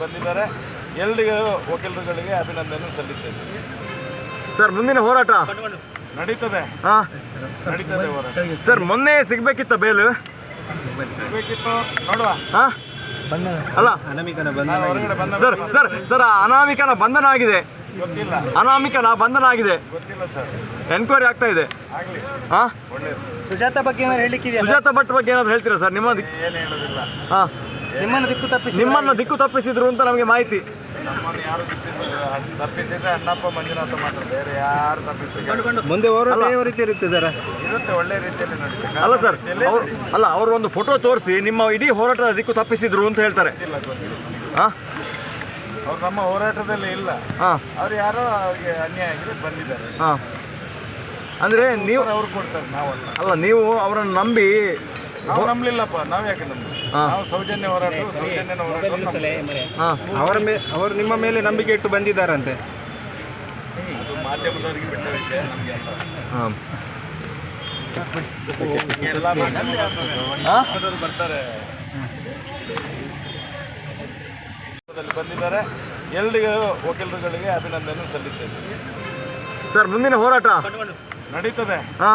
ಬಂದಿದ್ದಾರೆ. ಎಲ್ಲರಿಗೂ ವಕೀಲರುಗಳಿಗೆ ಅಭಿನಂದನೆ ಸಲ್ಲಿಸ್ತೇನೆ. ಸರ್, ಮುಂದಿನ ಹೋರಾಟ ನಡೀತದೆ. ನಡೀತದೆ ಹೋರಾಟ. ಸರ್, ಮೊನ್ನೆ ಸಿಗ್ಬೇಕಿತ್ತ ಬೇಲು? ಸಿಗಬೇಕಿತ್ತು, ನೋಡುವ. ಅಲ್ಲ ಹೊರಗಡೆ ಬಂದ ಸರ್ ಸರ್ ಸರ್ ಅನಾಮಿಕನ ಬಂಧನ ಆಗಿದೆ. ಗೊತ್ತಿಲ್ಲ, ಅನಾಮಿಕನ ಬಂಧನ ಆಗಿದೆ. ಗೊತ್ತಿಲ್ಲ ಸರ್. ಎನ್ಕ್ವೈರಿ ಆಗ್ತಾ ಇದೆ. ಆಗ್ಲಿ, ಹಾ, ಒಳ್ಳೇದು. ಸುಜಾತ ಬಗ್ಗೆ ಏನಾದ್ರು ಹೇಳಿಕ್ಕಿದೆಯಾ? ಸುಜಾತ ಭಟ್ ಬಗ್ಗೆ ಏನಾದ್ರು ಹೇಳ್ತೀರಾ ಸರ್? ಏನು ಹೇಳೋದಿಲ್ಲ. ಹಾ, ನಿಮ್ಮನ್ನು ದಿಕ್ಕು ತಪ್ಪಿಸಿದ್ರು ಅಂತ ನಮಗೆ ಮಾಹಿತಿ. ನಮ್ಮನ್ನು ಯಾರು ತಪ್ಪಿಸಿದ್ರೆ ಅಣ್ಣಪ್ಪ ಮಂಜುನಾಥ ಮಾತ್ರ, ಬೇರೆ ಯಾರು ತಪ್ಪಿಸಿದ್ರೆ ಮುಂದೆ ಹೋರಾಟ ಯಾವ ರೀತಿ ಇರುತ್ತೆ? ಇರುತ್ತೆ, ಒಳ್ಳೆ ರೀತಿಯಲ್ಲಿ ನಡೀತದೆ. ಅಲ್ಲ ಸರ್, ಅವರು ಒಂದು ಫೋಟೋ ತೋರಿಸಿ ನಿಮ್ಮ ಇಡೀ ಹೋರಾಟದ ದಿಕ್ಕು ತಪ್ಪಿಸಿದ್ರು ಅಂತ ಹೇಳ್ತಾರೆ. ಗೊತ್ತಿಲ್ಲ. ಹಾ, ಅವ್ರು ನಮ್ಮ ಹೋರಾಟದಲ್ಲಿ ಇಲ್ಲ. ಹಾ, ಅವ್ರು ಯಾರೋ ಅವ್ರಿಗೆ ಅನ್ಯಾಯ ಆಗಿದೆ ಬಂದಿದ್ದಾರೆ. ಹಾ. ಅಂದ್ರೆ ನೀವು ಅವ್ರು ಕೊಡ್ತಾರೆ, ನಾವಲ್ಲ. ಅಲ್ಲ, ನೀವು ಅವರನ್ನು ನಂಬಿ ನಾವು ನಂಬಲಿಲ್ಲಪ್ಪ. ನಾವ್ ಯಾಕೆ ನಂಬ? ನಾವು ಸೌಜನ್ಯ ಹೋರಾಟ, ಸೌಜನ್ಯನ ಹೋರಾಟ. ಹಾ, ಅವರು ನಿಮ್ಮ ಮೇಲೆ ನಂಬಿಕೆ ಇಟ್ಟು ಬಂದಿದ್ದಾರಂತೆ. ಅದು ಮಾಧ್ಯಮದವರಿಗೆ ಬಿಟ್ಟ ವಿಷಯ, ನಮಗೆ ಅಲ್ಲ. ಹಾ. ಎಲ್ಲ ಮಾಧ್ಯಮದವರು ಬರ್ತಾರೆ. ಬಂದಿದ್ದಾರೆ. ಎಲ್ಲರಿಗೂ ವಕೀಲರುಗಳಿಗೆ ಅಭಿನಂದನೆ ಸಲ್ಲಿಸ್ತೇನೆ. ಸರ್, ಮುಂದಿನ ಹೋರಾಟ ನಡೀತದೆ. ಹಾ,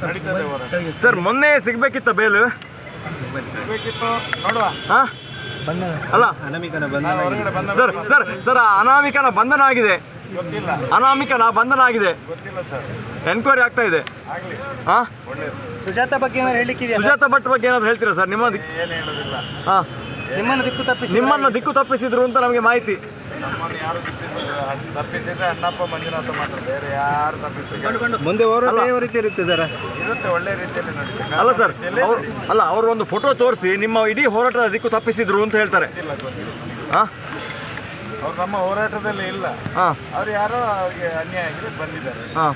ನಡೀತದೆ ಹೋರಾಟ. ಸರ್, ಮೊನ್ನೆ ಸಿಗ್ಬೇಕಿತ್ತ ಬೇಲು? ಸಿಗಬೇಕಿತ್ತು, ನೋಡುವ. ಹಾ, ಅಲ್ಲ ಹೊರಗಡೆ ಬಂದ ಸರ್ ಸರ್ ಸರ್ ಅನಾಮಿಕನ ಬಂಧನ ಆಗಿದೆ. ಗೊತ್ತಿಲ್ಲ, ಅನಾಮಿಕನ ಬಂಧನ ಆಗಿದೆ. ಗೊತ್ತಿಲ್ಲ ಸರ್. ಎನ್ಕ್ವೈರಿ ಆಗ್ತಾ ಇದೆ. ಆಗ್ಲಿ, ಹಾ, ಒಳ್ಳೇದು. ಸುಜಾತ ಬಗ್ಗೆ ಏನಾದ್ರು ಹೇಳಿಕ್ಕಿದೆಯಾ? ಸುಜಾತ ಭಟ್ ಬಗ್ಗೆ ಏನಾದ್ರು ಹೇಳ್ತೀರಾ ಸರ್? ಏನು ಹೇಳೋದಿಲ್ಲ. ಹಾ, ನಿಮ್ಮನ್ನು ದಿಕ್ಕು ತಪ್ಪಿಸಿದ್ರು ಅಂತ ನಮಗೆ ಮಾಹಿತಿ. ನಮ್ಮನ್ನು ಯಾರು ತಪ್ಪಿಸಿದ್ರೆ ಅಣ್ಣಪ್ಪ ಮಂಜುನಾಥ ಮಾತ್ರ, ಬೇರೆ ಯಾರು ತಪ್ಪಿಸಿದ್ರೆ ಮುಂದೆ ಹೋರಾಟ ಯಾವ ರೀತಿ ಇರುತ್ತೆ? ಇರುತ್ತೆ, ಒಳ್ಳೆ ರೀತಿಯಲ್ಲಿ ನಡೀತದೆ. ಅಲ್ಲ ಸರ್, ಅವರು ಒಂದು ಫೋಟೋ ತೋರಿಸಿ ನಿಮ್ಮ ಇಡೀ ಹೋರಾಟದ ದಿಕ್ಕು ತಪ್ಪಿಸಿದ್ರು ಅಂತ ಹೇಳ್ತಾರೆ. ಗೊತ್ತಿಲ್ಲ. ಹಾ, ಅವ್ರು ನಮ್ಮ ಹೋರಾಟದಲ್ಲಿ ಇಲ್ಲ. ಹಾ, ಅವ್ರು ಯಾರೋ ಅವ್ರಿಗೆ ಅನ್ಯಾಯ ಆಗಿದೆ ಬಂದಿದ್ದಾರೆ. ಹಾ.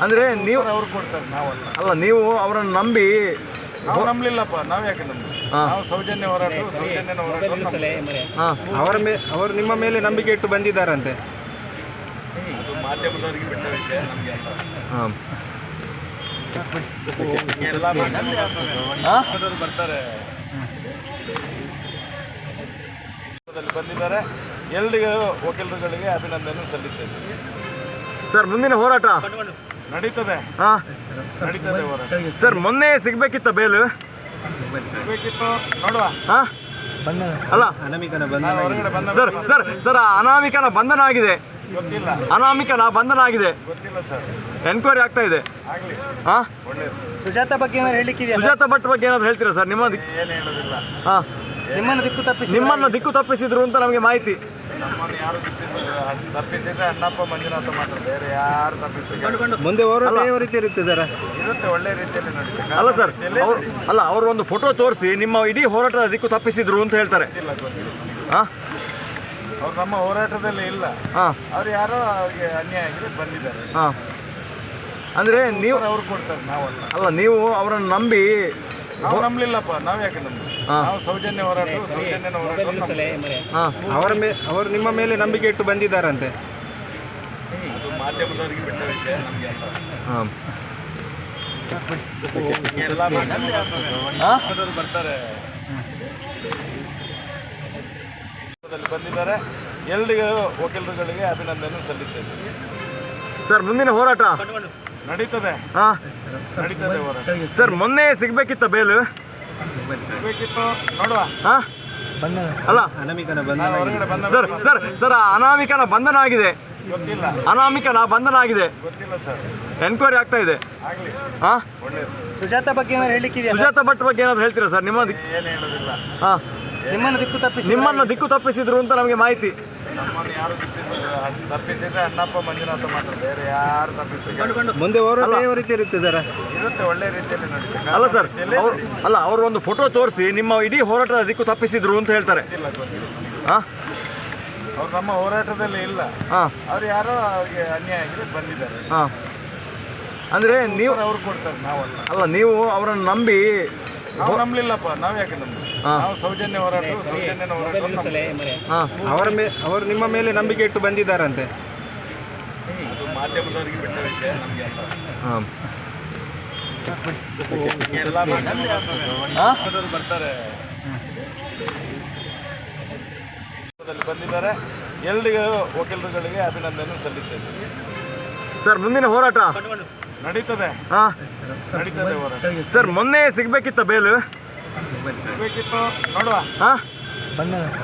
ಅಂದ್ರೆ ನೀವು ಅವ್ರು ಕೊಡ್ತಾರೆ, ನಾವಲ್ಲ. ಅಲ್ಲ, ನೀವು ಅವರನ್ನು ನಂಬಿ ನಾವು ನಂಬಲಿಲ್ಲಪ್ಪ. ನಾವ್ ಯಾಕೆ ನಂಬ? ನಾವು ಸೌಜನ್ಯ ಹೋರಾಟ, ಸೌಜನ್ಯನ ಹೋರಾಟ. ಹಾ, ಅವರು ನಿಮ್ಮ ಮೇಲೆ ನಂಬಿಕೆ ಇಟ್ಟು ಬಂದಿದ್ದಾರಂತೆ. ಅದು ಮಾಧ್ಯಮದವರಿಗೆ ಬಿಟ್ಟ ವಿಷಯ, ನಮಗೆ ಅಲ್ಲ. ಹಾ. ಎಲ್ಲ ಮಾಧ್ಯಮದವರು ಬರ್ತಾರೆ. ಬಂದಿದ್ದಾರೆ. ಎಲ್ಲರಿಗೂ ವಕೀಲರುಗಳಿಗೆ ಅಭಿನಂದನೆ ಸಲ್ಲಿಸ್ತೇನೆ. ಸರ್, ಮುಂದಿನ ಹೋರಾಟ ನಡೀತದೆ. ಹಾ, ನಡೀತದೆ ಹೋರಾಟ. ಸರ್, ಮೊನ್ನೆ ಸಿಗ್ಬೇಕಿತ್ತ ಬೇಲು? ಸಿಗಬೇಕಿತ್ತು, ನೋಡುವ. ಹಾ, ಅಲ್ಲ ಹೊರಗಡೆ ಬಂದ ಸರ್ ಸರ್ ಸರ್ ಅನಾಮಿಕನ ಬಂಧನ ಆಗಿದೆ. ಗೊತ್ತಿಲ್ಲ, ಅನಾಮಿಕನ ಬಂಧನ ಆಗಿದೆ. ಗೊತ್ತಿಲ್ಲ ಸರ್. ಎನ್ಕ್ವೈರಿ ಆಗ್ತಾ ಇದೆ. ಆಗ್ಲಿ, ಹಾ, ಒಳ್ಳೇದು. ಸುಜಾತ ಬಗ್ಗೆ ಏನಾದ್ರು ಹೇಳಿಕ್ಕಿದೆಯಾ? ಸುಜಾತ ಭಟ್ ಬಗ್ಗೆ ಏನಾದ್ರು ಹೇಳ್ತೀರಾ ಸರ್? ಏನು ಹೇಳೋದಿಲ್ಲ. ಹಾ, ನಿಮ್ಮನ್ನು ದಿಕ್ಕು ತಪ್ಪಿಸಿದ್ರು ಅಂತ ನಮಗೆ ಮಾಹಿತಿ. ನಮ್ಮನ್ನು ಯಾರು ತಪ್ಪಿಸಿದ್ರೆ ಅಣ್ಣಪ್ಪ ಮಂಜುನಾಥ ಮಾತ್ರ, ಬೇರೆ ಯಾರು ತಪ್ಪಿಸಿದ್ರೆ ಮುಂದೆ ಹೋರಾಟ ಯಾವ ರೀತಿ ಇರುತ್ತೆ? ಇರುತ್ತೆ, ಒಳ್ಳೆ ರೀತಿಯಲ್ಲಿ ನಡೀತದೆ. ಅಲ್ಲ ಸರ್, ಅವರು ಒಂದು ಫೋಟೋ ತೋರಿಸಿ ನಿಮ್ಮ ಇಡೀ ಹೋರಾಟದ ದಿಕ್ಕು ತಪ್ಪಿಸಿದ್ರು ಅಂತ ಹೇಳ್ತಾರೆ. ಗೊತ್ತಿಲ್ಲ. ಹಾ, ಅವ್ರು ನಮ್ಮ ಹೋರಾಟದಲ್ಲಿ ಇಲ್ಲ. ಹಾ, ಅವ್ರು ಯಾರೋ ಅವ್ರಿಗೆ ಅನ್ಯಾಯ ಆಗಿದೆ ಬಂದಿದ್ದಾರೆ. ಹಾ. ಅಂದ್ರೆ ನೀವು ಅವ್ರು ಕೊಡ್ತಾರೆ, ನಾವಲ್ಲ. ಅಲ್ಲ, ನೀವು ಅವರನ್ನು ನಂಬಿ ನಾವು ನಂಬಲಿಲ್ಲಪ್ಪ. ನಾವ್ ಯಾಕೆ ನಂಬ? ನಾವು ಸೌಜನ್ಯ ಹೋರಾಟ, ಸೌಜನ್ಯನ ಹೋರಾಟ. ಹಾ, ಅವರು ನಿಮ್ಮ ಮೇಲೆ ನಂಬಿಕೆ ಇಟ್ಟು ಬಂದಿದ್ದಾರಂತೆ. ಅದು ಮಾಧ್ಯಮದವರಿಗೆ ಬಿಟ್ಟ ವಿಷಯ, ನಮಗೆ ಅಲ್ಲ. ಹಾ. ಎಲ್ಲ ಮಾಧ್ಯಮದವರು ಬರ್ತಾರೆ. ಬಂದಿದ್ದಾರೆ. ಎಲ್ಲರಿಗೂ ವಕೀಲರುಗಳಿಗೆ ಅಭಿನಂದನೆ ಸಲ್ಲಿಸ್ತೇನೆ. ಸರ್, ಮುಂದಿನ ಹೋರಾಟ ನಡೀತದೆ. ಹಾ, ನಡೀತದೆ ಹೋರಾಟ. ಸರ್, ಮೊನ್ನೆ ಸಿಗ್ಬೇಕಿತ್ತ ಬೇಲು? ಸಿಗಬೇಕಿತ್ತು, ನೋಡುವ. ಹಾ, ಅಲ್ಲ ಹೊರಗಡೆ ಬಂದ ಸರ್ ಸರ್ ಸರ್ ಅನಾಮಿಕನ ಬಂಧನ ಆಗಿದೆ. ಗೊತ್ತಿಲ್ಲ, ಅನಾಮಿಕನ ಬಂಧನ ಆಗಿದೆ. ಗೊತ್ತಿಲ್ಲ ಸರ್. ಎನ್ಕ್ವೈರಿ ಆಗ್ತಾ ಇದೆ. ಆಗ್ಲಿ, ಹಾ, ಒಳ್ಳೇದು. ಸುಜಾತ ಬಗ್ಗೆ ಏನಾದ್ರು ಹೇಳಿಕ್ಕಿದೆಯಾ? ಸುಜಾತ ಭಟ್ ಬಗ್ಗೆ ಏನಾದ್ರು ಹೇಳ್ತೀರಾ ಸರ್? ಏನು ಹೇಳೋದಿಲ್ಲ. ಹಾ, ನಿಮ್ಮನ್ನು ದಿಕ್ಕು ತಪ್ಪಿಸಿದ್ರು ಅಂತ ನಮಗೆ ಮಾಹಿತಿ. ನಮ್ಮನ್ನು ಯಾರು ತಪ್ಪಿಸಿದ್ರೆ ಅಣ್ಣಪ್ಪ ಮಂಜುನಾಥ ಮಾತ್ರ, ಬೇರೆ ಯಾರು ತಪ್ಪಿಸಿದ್ರೆ ಮುಂದೆ ಹೋರಾಟ ಯಾವ ರೀತಿ ಇರುತ್ತೆ? ಇರುತ್ತೆ, ಒಳ್ಳೆ ರೀತಿಯಲ್ಲಿ ನಡೀತದೆ. ಅಲ್ಲ ಸರ್, ಅವರು ಒಂದು ಫೋಟೋ ತೋರಿಸಿ ನಿಮ್ಮ ಇಡೀ ಹೋರಾಟದ ದಿಕ್ಕು ತಪ್ಪಿಸಿದ್ರು ಅಂತ ಹೇಳ್ತಾರೆ. ಗೊತ್ತಿಲ್ಲ. ಹಾ, ಅವ್ರು ನಮ್ಮ ಹೋರಾಟದಲ್ಲಿ ಇಲ್ಲ. ಹಾ, ಅವ್ರು ಯಾರೋ ಅವ್ರಿಗೆ ಅನ್ಯಾಯ ಆಗಿದೆ ಬಂದಿದ್ದಾರೆ. ಹಾ. ಅಂದ್ರೆ ನೀವು ಅವ್ರು ಕೊಡ್ತಾರೆ, ನಾವಲ್ಲ. ಅಲ್ಲ, ನೀವು ಅವರನ್ನು ನಂಬಿ ನಾವು ನಂಬಲಿಲ್ಲಪ್ಪ. ನಾವ್ ಯಾಕೆ ನಂಬ? ನಾವು ಸೌಜನ್ಯ ಹೋರಾಟ, ಸೌಜನ್ಯನ ಹೋರಾಟ. ಹಾ, ಅವರು ನಿಮ್ಮ ಮೇಲೆ ನಂಬಿಕೆ ಇಟ್ಟು ಬಂದಿದ್ದಾರಂತೆ. ಅದು ಮಾಧ್ಯಮದವರಿಗೆ ಬಿಟ್ಟ ವಿಷಯ, ನಮಗೆ ಅಲ್ಲ. ಹಾ. ಎಲ್ಲ ಮಾಧ್ಯಮದವರು ಬರ್ತಾರೆ. ಬಂದಿದ್ದಾರೆ. ಎಲ್ರಿಗೂ ವಕೀಲರುಗಳಿಗೆ ಅಭಿನಂದನೆ ಸಲ್ಲಿಸ್ತೇನೆ. ಸರ್ ಮುಂದಿನ ಹೋರಾಟ ನಡೀತದೆ ಹಾಂ ನಡೀತದೆ ಹೋರಾಟ. ಸರ್ ಮೊನ್ನೆ ಸಿಗ್ಬೇಕಿತ್ತ ಬೇಲು ಸಿಗ್ಬೇಕಿತ್ತು ನೋಡುವ. ಹಾಂ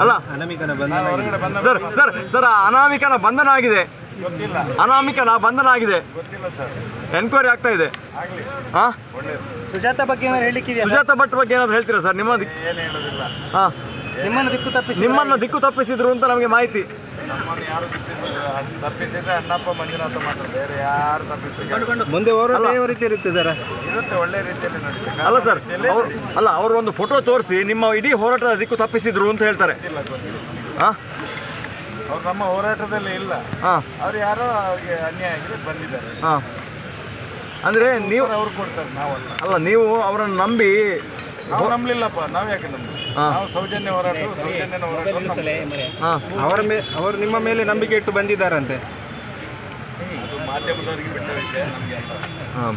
ಅಲ್ಲ ಅನಾಮಿಕನ ನಾನು ಹೊರಗಡೆ ಬಂದ ಸರ್ ಸರ್ ಸರ್ ಅನಾಮಿಕನ ಬಂಧನ ಆಗಿದೆ. ಗೊತ್ತಿಲ್ಲ ಅನಾಮಿಕನ ಬಂಧನ ಆಗಿದೆ. ಗೊತ್ತಿಲ್ಲ ಸರ್. ಎನ್ಕ್ವೈರಿ ಆಗ್ತಾ ಇದೆ. ಆಗ್ಲಿ ಹಾಂ ಒಳ್ಳೇದು. ಸುಜಾತ ಬಗ್ಗೆ ಏನಾದ್ರು ಹೇಳಲಿಕ್ಕಿದೆಯಾ? ಸುಜಾತ ಭಟ್ ಬಗ್ಗೆ ಏನಾದ್ರು ಹೇಳ್ತೀರಾ ಸರ್? ನಿಮ್ಮ ಏನು ಹೇಳೋದಿಲ್ಲ. ಹಾಂ ನಿಮ್ಮನ್ನು ದಿಕ್ಕು ತಪ್ಪಿಸಿದ್ರು ಅಂತ ನಮಗೆ ಮಾಹಿತಿ. ನಮ್ಮನ್ನು ಯಾರು ತಪ್ಪಿಸಿದ್ರೆ ಅಣ್ಣಪ್ಪ ಮಂಜುನಾಥ ಮಾತ್ರ, ಬೇರೆ ಯಾರು ತಪ್ಪಿಸಿದ್ರೆ ಮುಂದೆ ಹೋರಾಟ ಯಾವ ರೀತಿ ಇರುತ್ತಿದ್ದಾರೆ? ಇರುತ್ತೆ, ಒಳ್ಳೆ ರೀತಿಯಲ್ಲಿ ನಡೀತದೆ. ಅಲ್ಲ ಸರ್ ಅವರು ಒಂದು ಫೋಟೋ ತೋರಿಸಿ ನಿಮ್ಮ ಇಡೀ ಹೋರಾಟದ ದಿಕ್ಕು ತಪ್ಪಿಸಿದ್ರು ಅಂತ ಹೇಳ್ತಾರೆ. ಹಾಂ ಅವ್ರು ನಮ್ಮ ಹೋರಾಟದಲ್ಲಿ ಇಲ್ಲ. ಹಾಂ ಅವ್ರು ಯಾರೋ ಅವ್ರಿಗೆ ಅನ್ಯಾಯ ಆಗಿದೆ ಬಂದಿದ್ದಾರೆ. ಹಾಂ ಅಂದರೆ ನೀವು ಅವ್ರು ಕೊಡ್ತಾರೆ, ನಾವಲ್ಲ. ಅಲ್ಲ ನೀವು ಅವರನ್ನು ನಂಬಿ ನಾವು ನಂಬಲಿಲ್ಲಪ್ಪ. ನಾವ್ ಯಾಕೆ ನಂಬಿ? ನಾವು ಸೌಜನ್ಯ ಹೋರಾಟ ಸೌಜನ್ಯನ ಹೋರಾಟ. ಹಾಂ ಅವರು ನಿಮ್ಮ ಮೇಲೆ ನಂಬಿಕೆ ಇಟ್ಟು ಬಂದಿದ್ದಾರಂತೆ. ಅದು ಮಾಧ್ಯಮದವರಿಗೆ ಬಿಟ್ಟ ವಿಷಯ, ನಮಗೆ ಅಲ್ಲ. ಹಾಂ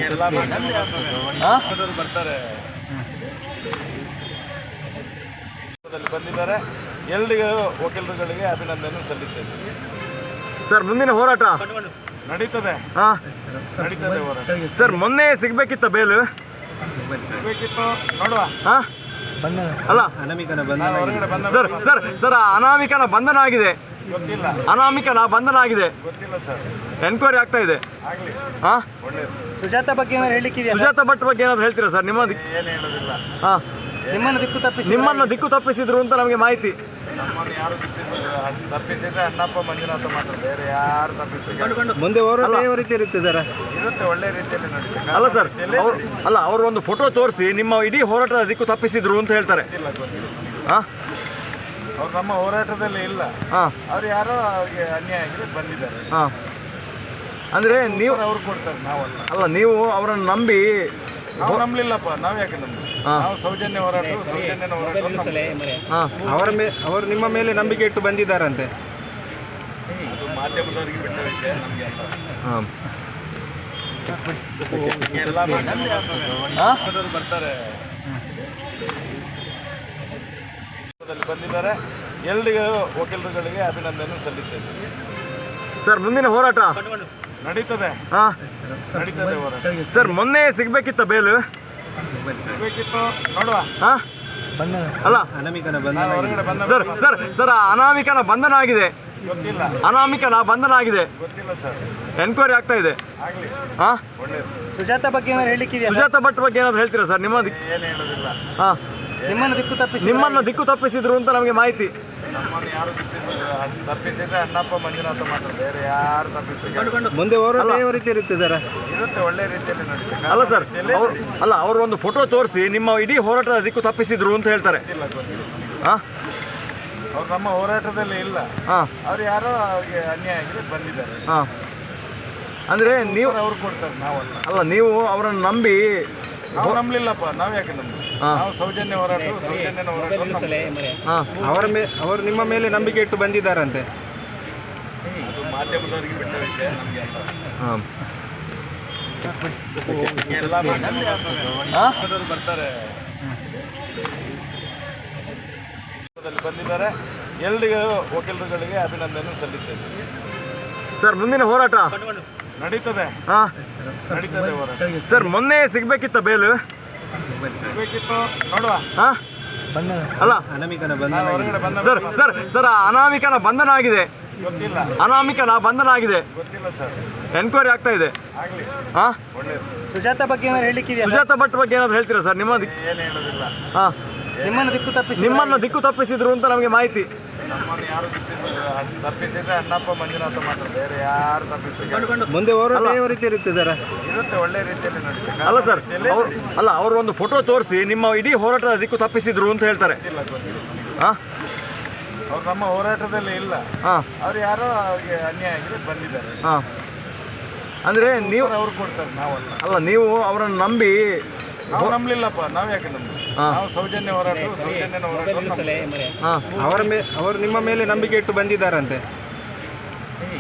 ಎಲ್ಲ ಮಾಧ್ಯಮದವರು ಬರ್ತಾರೆ. ಬಂದಿದ್ದಾರೆ. ಎಲ್ರಿಗೂ ವಕೀಲರುಗಳಿಗೆ ಅಭಿನಂದನೆ ಸಲ್ಲಿಸ್ತೇನೆ. ಸರ್ ಮುಂದಿನ ಹೋರಾಟ ನಡೀತದೆ ಹಾಂ ನಡೀತದೆ ಹೋರಾಟ. ಸರ್ ಮೊನ್ನೆ ಸಿಗ್ಬೇಕಿತ್ತ ಬೇಲು ಸಿಗ್ಬೇಕಿತ್ತು ನೋಡುವ. ಹಾಂ ಅಲ್ಲ ಅನಾಮಿಕನ ನಾನು ಹೊರಗಡೆ ಬಂದ ಸರ್ ಸರ್ ಸರ್ ಅನಾಮಿಕನ ಬಂಧನ ಆಗಿದೆ. ಗೊತ್ತಿಲ್ಲ ಅನಾಮಿಕನ ಬಂಧನ ಆಗಿದೆ. ಗೊತ್ತಿಲ್ಲ ಸರ್. ಎನ್ಕ್ವೈರಿ ಆಗ್ತಾ ಇದೆ. ಆಗ್ಲಿ ಹಾಂ ಒಳ್ಳೇದು. ಸುಜಾತ ಬಗ್ಗೆ ಏನಾದ್ರು ಹೇಳಲಿಕ್ಕಿದೆಯಾ? ಸುಜಾತ ಭಟ್ ಬಗ್ಗೆ ಏನಾದ್ರು ಹೇಳ್ತೀರಾ ಸರ್? ನಿಮ್ಮ ಏನು ಹೇಳೋದಿಲ್ಲ. ಹಾಂ ನಿಮ್ಮನ್ನು ದಿಕ್ಕು ತಪ್ಪಿಸಿದ್ರು ಅಂತ ನಮಗೆ ಮಾಹಿತಿ. ನಮ್ಮನ್ನು ಯಾರು ತಪ್ಪಿಸಿದ್ರೆ ಅಣ್ಣಪ್ಪ ಮಂಜುನಾಥ ಮಾತ್ರ, ಬೇರೆ ಯಾರು ತಪ್ಪಿಸಿದ್ರೆ ಮುಂದೆ ಹೋರಾಟ ಯಾವ ರೀತಿ ಇರುತ್ತಿದ್ದಾರೆ? ಇರುತ್ತೆ, ಒಳ್ಳೆ ರೀತಿಯಲ್ಲಿ ನಡೀತದೆ. ಅಲ್ಲ ಸರ್ ಅವರು ಒಂದು ಫೋಟೋ ತೋರಿಸಿ ನಿಮ್ಮ ಇಡೀ ಹೋರಾಟದ ದಿಕ್ಕು ತಪ್ಪಿಸಿದ್ರು ಅಂತ ಹೇಳ್ತಾರೆ. ಗೊತ್ತಿಲ್ಲ. ಹಾಂ ಅವ್ರು ನಮ್ಮ ಹೋರಾಟದಲ್ಲಿ ಇಲ್ಲ. ಹಾಂ ಅವ್ರು ಯಾರೋ ಅವ್ರಿಗೆ ಅನ್ಯಾಯ ಆಗಿದೆ ಬಂದಿದ್ದಾರೆ. ಹಾಂ ಅಂದರೆ ನೀವು ಅವ್ರು ಕೊಡ್ತಾರೆ, ನಾವಲ್ಲ. ಅಲ್ಲ ನೀವು ಅವರನ್ನು ನಂಬಿ ನಾವು ನಂಬಲಿಲ್ಲಪ್ಪ. ನಾವ್ ಯಾಕೆ ನಂಬಿ? ನಾವು ಸೌಜನ್ಯ ಹೋರಾಟ ಸೌಜನ್ಯನ ಹೋರಾಟ. ಹಾಂ ಅವರು ನಿಮ್ಮ ಮೇಲೆ ನಂಬಿಕೆ ಇಟ್ಟು ಬಂದಿದ್ದಾರಂತೆ. ಅದು ಮಾಧ್ಯಮದವರಿಗೆ ಬಿಟ್ಟ ವಿಷಯ, ನಮಗೆ ಅಲ್ಲ. ಹಾಂ ಎಲ್ಲ ಮಾಧ್ಯಮದವರು ಬರ್ತಾರೆ. ಬಂದಿದ್ದಾರೆ. ಎಲ್ರಿಗೂ ವಕೀಲರುಗಳಿಗೆ ಅಭಿನಂದನೆ ಸಲ್ಲಿಸ್ತೇನೆ. ಸರ್ ಮುಂದಿನ ಹೋರಾಟ ನಡೀತದೆ ಹಾಂ ನಡೀತದೆ ಹೋರಾಟ. ಸರ್ ಮೊನ್ನೆ ಸಿಗ್ಬೇಕಿತ್ತ ಬೇಲು ಸಿಗ್ಬೇಕಿತ್ತು ನೋಡುವ. ಹಾಂ ಅಲ್ಲ ಅನಾಮಿಕನ ನಾನು ಹೊರಗಡೆ ಬಂದ ಸರ್ ಸರ್ ಸರ್ ಅನಾಮಿಕನ ಬಂಧನ ಆಗಿದೆ. ಗೊತ್ತಿಲ್ಲ. ಅನಾಮಿಕನ ಬಂಧನ ಆಗಿದೆ. ಗೊತ್ತಿಲ್ಲ ಸರ್. ಎನ್ಕ್ವೈರಿ ಆಗ್ತಾ ಇದೆ. ಆಗ್ಲಿ ಹಾಂ ಒಳ್ಳೇದು. ಸುಜಾತ ಬಗ್ಗೆ ಏನಾದ್ರು ಹೇಳಲಿಕ್ಕಿದೆಯಾ? ಸುಜಾತ ಭಟ್ ಬಗ್ಗೆ ಏನಾದ್ರು ಹೇಳ್ತೀರಾ ಸರ್? ನಿಮ್ಮ ಏನು ಹೇಳೋದಿಲ್ಲ. ಹಾಂ ನಿಮ್ಮನ್ನು ದಿಕ್ಕು ತಪ್ಪಿಸಿದ್ರು ಅಂತ ನಮಗೆ ಮಾಹಿತಿ. ನಮ್ಮನ್ನು ಯಾರು ತಪ್ಪಿಸಿದ್ರೆ ಅಣ್ಣಪ್ಪ ಮಂಜುನಾಥ ಮಾತ್ರ, ಬೇರೆ ಯಾರು ತಪ್ಪಿಸಿದ್ರೆ ಮುಂದೆ ಹೋರಾಟ ಯಾವ ರೀತಿ ಇರುತ್ತಿದ್ದಾರೆ? ಇರುತ್ತೆ, ಒಳ್ಳೆ ರೀತಿಯಲ್ಲಿ ನಡೀತದೆ. ಅಲ್ಲ ಸರ್ ಅವರು ಒಂದು ಫೋಟೋ ತೋರಿಸಿ ನಿಮ್ಮ ಇಡೀ ಹೋರಾಟದ ದಿಕ್ಕು ತಪ್ಪಿಸಿದ್ರು ಅಂತ ಹೇಳ್ತಾರೆ. ಹಾಂ ಅವ್ರು ನಮ್ಮ ಹೋರಾಟದಲ್ಲಿ ಇಲ್ಲ. ಹಾಂ ಅವ್ರು ಯಾರೋ ಅವ್ರಿಗೆ ಅನ್ಯಾಯ ಆಗಿದೆ ಬಂದಿದ್ದಾರೆ. ಹಾಂ ಅಂದರೆ ನೀವು ಅವ್ರು ಕೊಡ್ತಾರೆ, ನಾವಲ್ಲ. ಅಲ್ಲ ನೀವು ಅವರನ್ನು ನಂಬಿ ನಾವು ನಂಬಲಿಲ್ಲಪ್ಪ. ನಾವ್ ಯಾಕೆ ನಂಬಿ? ನಾವು ಸೌಜನ್ಯ ಹೋರಾಟ ಸೌಜನ್ಯನ ಹೋರಾಟ. ಹಾಂ ಅವರು ನಿಮ್ಮ ಮೇಲೆ ನಂಬಿಕೆ ಇಟ್ಟು ಬಂದಿದ್ದಾರಂತೆ. ಅದು ಮಾಧ್ಯಮದವರಿಗೆ ಬಿಟ್ಟ ವಿಷಯ, ನಮಗೆ ಅಲ್ಲ. ಹಾಂ ಎಲ್ಲ ಮಾಧ್ಯಮದವರು ಬರ್ತಾರೆ. ಬಂದಿದ್ದಾರೆ. ಎಲ್ರಿಗೂ ವಕೀಲರುಗಳಿಗೆ ಅಭಿನಂದನೆ ಸಲ್ಲಿಸ್ತೇನೆ. ಸರ್ ಮುಂದಿನ ಹೋರಾಟ ನಡೀತದೆ ಹಾಂ ನಡೀತದೆ ಹೋರಾಟ. ಸರ್ ಮೊನ್ನೆ ಸಿಗ್ಬೇಕಿತ್ತ ಬೇಲು ಸಿಗ್ಬೇಕಿತ್ತು ನೋಡುವ. ಹಾಂ ಅಲ್ಲ ಅನಾಮಿಕನ ನಾನು ಹೊರಗಡೆ ಬಂದ ಸರ್ ಸರ್ ಸರ್ ಅನಾಮಿಕನ ಬಂಧನ ಆಗಿದೆ. ಗೊತ್ತಿಲ್ಲ. ಅನಾಮಿಕನ ಬಂಧನ ಆಗಿದೆ. ಗೊತ್ತಿಲ್ಲ ಸರ್. ಎನ್ಕ್ವೈರಿ ಆಗ್ತಾ ಇದೆ. ಆಗ್ಲಿ ಹಾಂ ಒಳ್ಳೇದು. ಸುಜಾತ ಬಗ್ಗೆ ಏನಾದ್ರು ಹೇಳಲಿಕ್ಕಿದೆಯಾ? ಸುಜಾತ ಭಟ್ ಬಗ್ಗೆ ಏನಾದ್ರು ಹೇಳ್ತೀರಾ ಸರ್? ನಿಮ್ಮ ಏನು ಹೇಳೋದಿಲ್ಲ. ಹಾಂ ನಿಮ್ಮನ್ನು ದಿಕ್ಕು ತಪ್ಪಿಸಿದ್ರು ಅಂತ ನಮಗೆ ಮಾಹಿತಿ. ನಮ್ಮನ್ನು ಯಾರು ತಪ್ಪಿಸಿದ್ರೆ ಅಣ್ಣಪ್ಪ ಮಂಜುನಾಥ ಮಾತ್ರ, ಬೇರೆ ಯಾರು ತಪ್ಪಿಸಿದ್ರೆ ಮುಂದೆ ಹೋರಾಟ ಯಾವ ರೀತಿ ಇರುತ್ತಿದ್ದಾರೆ? ಇರುತ್ತೆ, ಒಳ್ಳೆ ರೀತಿಯಲ್ಲಿ ನಡೀತದೆ. ಅಲ್ಲ ಸರ್ ಅವರು ಒಂದು ಫೋಟೋ ತೋರಿಸಿ ನಿಮ್ಮ ಇಡೀ ಹೋರಾಟದ ದಿಕ್ಕು ತಪ್ಪಿಸಿದ್ರು ಅಂತ ಹೇಳ್ತಾರೆ. ಹಾಂ ಅವ್ರು ನಮ್ಮ ಹೋರಾಟದಲ್ಲಿ ಇಲ್ಲ. ಹಾಂ ಅವ್ರು ಯಾರೋ ಅವ್ರಿಗೆ ಅನ್ಯಾಯ ಆಗಿದೆ ಬಂದಿದ್ದಾರೆ. ಹಾಂ ಅಂದರೆ ನೀವು ಅವ್ರು ಕೊಡ್ತಾರೆ, ನಾವಲ್ಲ. ಅಲ್ಲ ನೀವು ಅವರನ್ನು ನಂಬಿ ನಾವು ನಂಬಲಿಲ್ಲಪ್ಪ. ನಾವ್ ಯಾಕೆ ನಂಬಿ? ನಾವು ಸೌಜನ್ಯ ಹೋರಾಟ ಸೌಜನ್ಯನ ಹೋರಾಟ. ಹಾಂ ಅವರು ನಿಮ್ಮ ಮೇಲೆ ನಂಬಿಕೆ ಇಟ್ಟು ಬಂದಿದ್ದಾರಂತೆ.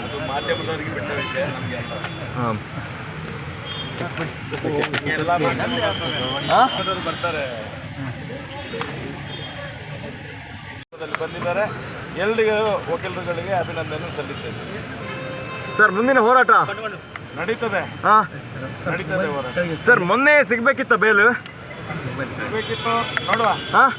ಅದು ಮಾಧ್ಯಮದವರಿಗೆ ಬಿಟ್ಟ ವಿಷಯ, ನಮಗೆ ಅಲ್ಲ. ಹಾಂ ಎಲ್ಲ ಮಾಧ್ಯಮದವರು ಬರ್ತಾರೆ. ಬಂದಿದ್ದಾರೆ. ಎಲ್ಲರಿಗೂ ವಕೀಲರುಗಳಿಗೆ ಅಭಿನಂದನೆ ಸಲ್ಲಿಸ್ತೇವೆ. ಸರ್ ಮುಂದಿನ ಹೋರಾಟ ನಡೀತದೆ ಹಾಂ ನಡೀತದೆ ಹೋರಾಟ. ಸರ್ ಮೊನ್ನೆ ಸಿಗ್ಬೇಕಿತ್ತ ಬೇಲು ಸಿಗ್ಬೇಕಿತ್ತು ನೋಡುವ. ಹಾಂ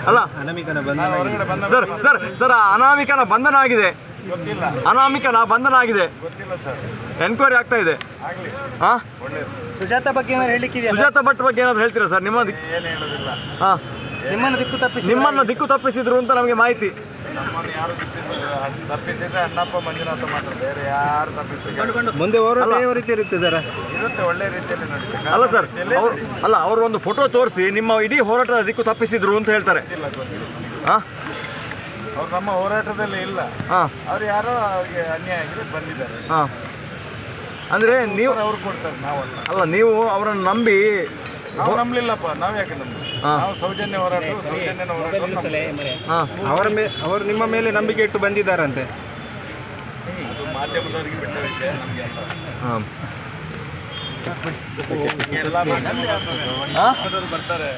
ಅಲ್ಲ ಅನಾಮಿಕನ ನಾನು ಹೊರಗಡೆ ಬಂದ ಸರ್ ಸರ್ ಸರ್ ಅನಾಮಿಕನ ಬಂಧನ ಆಗಿದೆ. ಗೊತ್ತಿಲ್ಲ ಅನಾಮಿಕನ ಬಂಧನ ಆಗಿದೆ. ಗೊತ್ತಿಲ್ಲ ಸರ್. ಎನ್ಕ್ವೈರಿ ಆಗ್ತಾ ಇದೆ. ಆಗ್ಲಿ ಹಾಂ ಒಳ್ಳೇದು. ಸುಜಾತ ಬಗ್ಗೆ ಏನಾದ್ರು ಹೇಳಲಿಕ್ಕಿದೆಯಾ? ಸುಜಾತ ಭಟ್ ಬಗ್ಗೆ ಏನಾದ್ರು ಹೇಳ್ತೀರಾ ಸರ್? ನಿಮ್ಮ ಏನು ಹೇಳೋದಿಲ್ಲ. ಹಾಂ ನಿಮ್ಮನ್ನು ದಿಕ್ಕು ತಪ್ಪಿಸಿ ದಿಕ್ಕು ತಪ್ಪಿಸಿದ್ರು ಅಂತ ನಮಗೆ ಮಾಹಿತಿ. ನಮ್ಮನ್ನು ಯಾರು ತಪ್ಪಿಸಿದ್ರೆ ಅಣ್ಣಪ್ಪ ಮಂಜುನಾಥ ಮಾತ್ರ, ಬೇರೆ ಯಾರು ತಪ್ಪಿಸಿದ್ರೆ ಮುಂದೆ ಹೋರಾಟ ಯಾವ ರೀತಿ ಇರುತ್ತಿದ್ದಾರೆ? ಇರುತ್ತೆ, ಒಳ್ಳೆ ರೀತಿಯಲ್ಲಿ ನಡೀತದೆ. ಅಲ್ಲ ಸರ್ ಅವರು ಒಂದು ಫೋಟೋ ತೋರಿಸಿ ನಿಮ್ಮ ಇಡೀ ಹೋರಾಟದ ದಿಕ್ಕು ತಪ್ಪಿಸಿದ್ರು ಅಂತ ಹೇಳ್ತಾರೆ. ಗೊತ್ತಿಲ್ಲ. ಹಾಂ ಅವ್ರು ನಮ್ಮ ಹೋರಾಟದಲ್ಲಿ ಇಲ್ಲ. ಹಾಂ ಅವ್ರು ಯಾರೋ ಅವ್ರಿಗೆ ಅನ್ಯಾಯ ಆಗಿದೆ ಬಂದಿದ್ದಾರೆ. ಹಾಂ ಅಂದರೆ ನೀವು ಅವ್ರು ಕೊಡ್ತಾರೆ, ನಾವಲ್ಲ. ಅಲ್ಲ ನೀವು ಅವರನ್ನು ನಂಬಿ ನಾವು ನಂಬಲಿಲ್ಲಪ್ಪ. ನಾವು ಯಾಕೆ ನಂಬ? ಹಾಂ ನಾವು ಸೌಜನ್ಯ ಹೋರಾಟ ಹಾಂ ಅವರು ನಿಮ್ಮ ಮೇಲೆ ನಂಬಿಕೆ ಇಟ್ಟು ಬಂದಿದ್ದಾರಂತೆ. ಅದು ಮಾಧ್ಯಮದವರಿಗೆ ಬಿಟ್ಟ ವಿಷಯ, ನಮಗೆ ಅಲ್ಲ. ಹಾಂ ಎಲ್ಲ ಮಾಧ್ಯಮದವ್ರು ಬರ್ತಾರೆ.